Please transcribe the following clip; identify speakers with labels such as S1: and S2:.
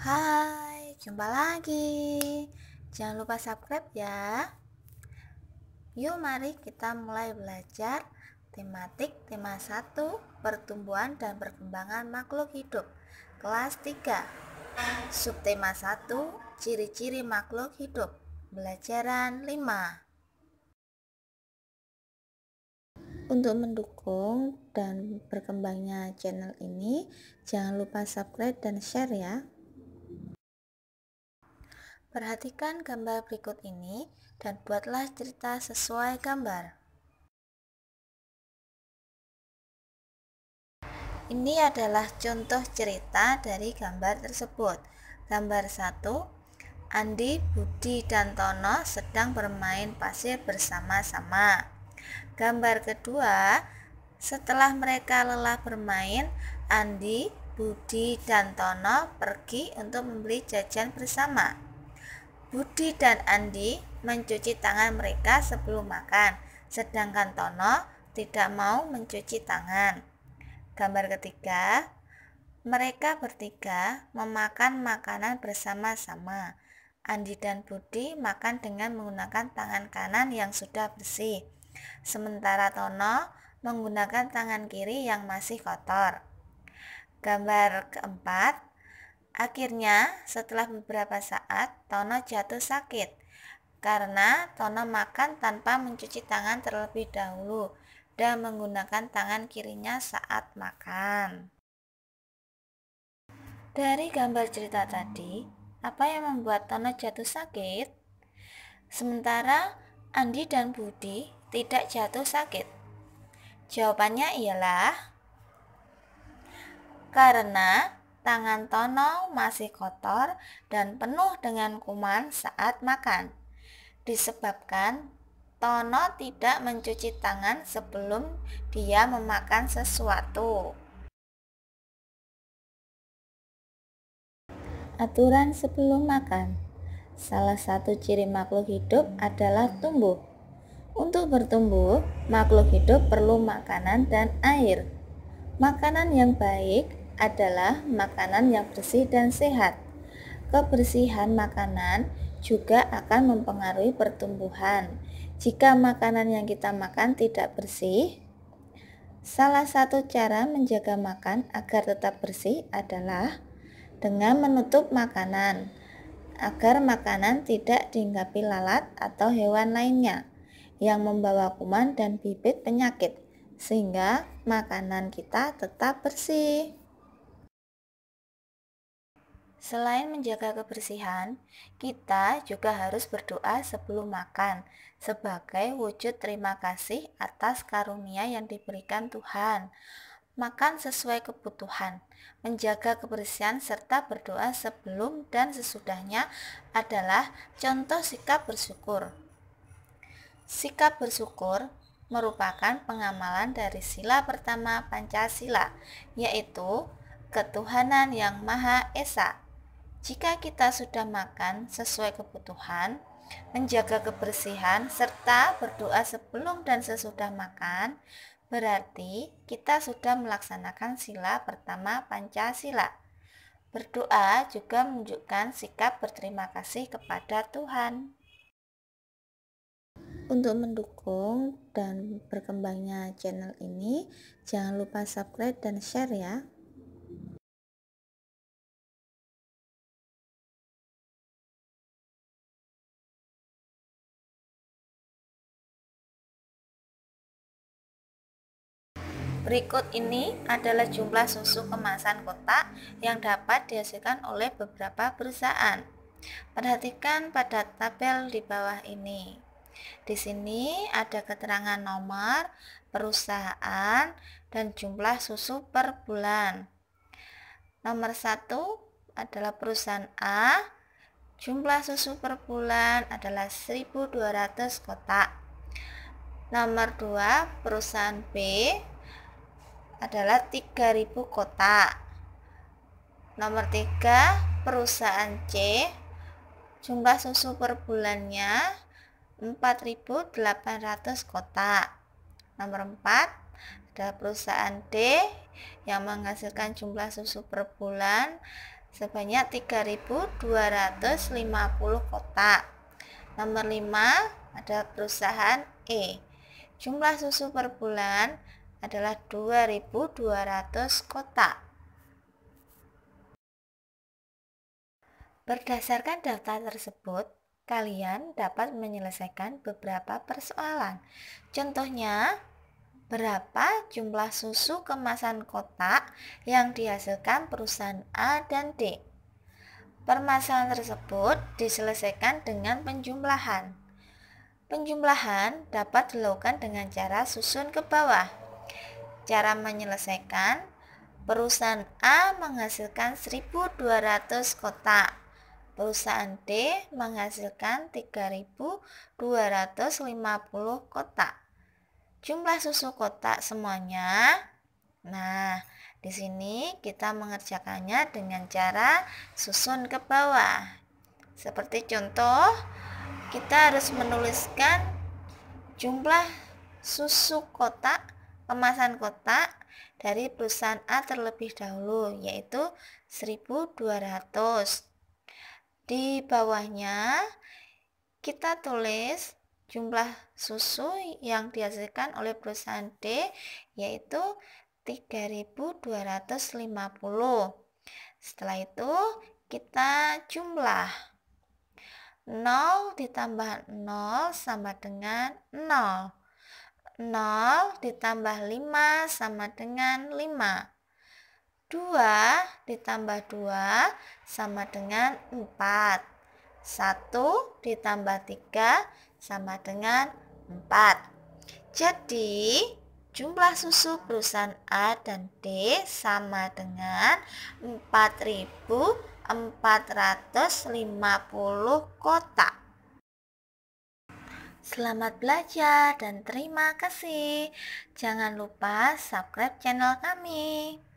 S1: Hai, jumpa lagi. Jangan lupa subscribe ya. Yuk mari kita mulai belajar tema 1, pertumbuhan dan perkembangan makhluk hidup, kelas 3. Subtema 1, ciri-ciri makhluk hidup, pelajaran 5. Untuk mendukung dan berkembangnya channel ini, jangan lupa subscribe dan share ya. Perhatikan gambar berikut ini dan buatlah cerita sesuai gambar. Ini adalah contoh cerita dari gambar tersebut. Gambar 1, Andi, Budi, dan Tono sedang bermain pasir bersama-sama. Gambar kedua, setelah mereka lelah bermain, Andi, Budi, dan Tono pergi untuk membeli jajan bersama. Budi dan Andi mencuci tangan mereka sebelum makan, sedangkan Tono tidak mau mencuci tangan. Gambar ketiga, mereka bertiga memakan makanan bersama-sama. Andi dan Budi makan dengan menggunakan tangan kanan yang sudah bersih, sementara Tono menggunakan tangan kiri yang masih kotor. Gambar keempat, akhirnya setelah beberapa saat Tono jatuh sakit karena Tono makan tanpa mencuci tangan terlebih dahulu dan menggunakan tangan kirinya saat makan. Dari gambar cerita tadi, apa yang membuat Tono jatuh sakit? Sementara Andi dan Budi tidak jatuh sakit. Jawabannya ialah karena tangan Tono masih kotor dan penuh dengan kuman saat makan. Disebabkan Tono tidak mencuci tangan sebelum dia memakan sesuatu. Aturan sebelum makan. Salah satu ciri makhluk hidup adalah tumbuh. Untuk bertumbuh, makhluk hidup perlu makanan dan air. Makanan yang baik adalah makanan yang bersih dan sehat. Kebersihan makanan juga akan mempengaruhi pertumbuhan. Jika makanan yang kita makan tidak bersih, salah satu cara menjaga makan agar tetap bersih adalah dengan menutup makanan, agar makanan tidak dihinggapi lalat atau hewan lainnya yang membawa kuman dan bibit penyakit, sehingga makanan kita tetap bersih. Selain menjaga kebersihan, kita juga harus berdoa sebelum makan sebagai wujud terima kasih atas karunia yang diberikan Tuhan. Makan sesuai kebutuhan, menjaga kebersihan serta berdoa sebelum dan sesudahnya adalah contoh sikap bersyukur. Sikap bersyukur merupakan pengamalan dari sila pertama Pancasila, yaitu ketuhanan yang Maha Esa. Jika kita sudah makan sesuai kebutuhan, menjaga kebersihan, serta berdoa sebelum dan sesudah makan, berarti kita sudah melaksanakan sila pertama Pancasila. Berdoa juga menunjukkan sikap berterima kasih kepada Tuhan. Untuk mendukung dan berkembangnya channel ini, jangan lupa subscribe dan share ya. Berikut ini adalah jumlah susu kemasan kotak yang dapat dihasilkan oleh beberapa perusahaan. Perhatikan pada tabel di bawah ini. Di sini ada keterangan nomor, perusahaan, dan jumlah susu per bulan. Nomor 1 adalah perusahaan A, jumlah susu per bulan adalah 1.200 kotak. Nomor 2 perusahaan B adalah 3.000 kotak. Nomor 3 perusahaan C, jumlah susu per bulannya 4.800 kotak. Nomor 4 adalah perusahaan D yang menghasilkan jumlah susu per bulan sebanyak 3.250 kotak. Nomor 5 ada perusahaan E. Jumlah susu per bulan adalah 2.200 kotak. Berdasarkan daftar tersebut, kalian dapat menyelesaikan beberapa persoalan. Contohnya, berapa jumlah susu kemasan kotak yang dihasilkan perusahaan A dan D? Permasalahan tersebut diselesaikan dengan penjumlahan. Penjumlahan dapat dilakukan dengan cara susun ke bawah. Cara menyelesaikan, perusahaan A menghasilkan 1.200 kotak. Perusahaan D menghasilkan 3.250 kotak. Jumlah susu kotak semuanya. Nah, di sini kita mengerjakannya dengan cara susun ke bawah. Seperti contoh, kita harus menuliskan jumlah susu kotak, kemasan kotak dari perusahaan A terlebih dahulu, yaitu 1.200. Di bawahnya kita tulis jumlah susu yang dihasilkan oleh perusahaan D, yaitu 3.250. Setelah itu kita jumlah. 0 ditambah 0 sama dengan 0. 0 ditambah 5 sama dengan 5. 2 ditambah 2 sama dengan 4. 1 ditambah 3 sama dengan 4. Jadi, jumlah susu perusahaan A dan D sama dengan 4.450 kotak. Selamat belajar dan terima kasih. Jangan lupa subscribe channel kami.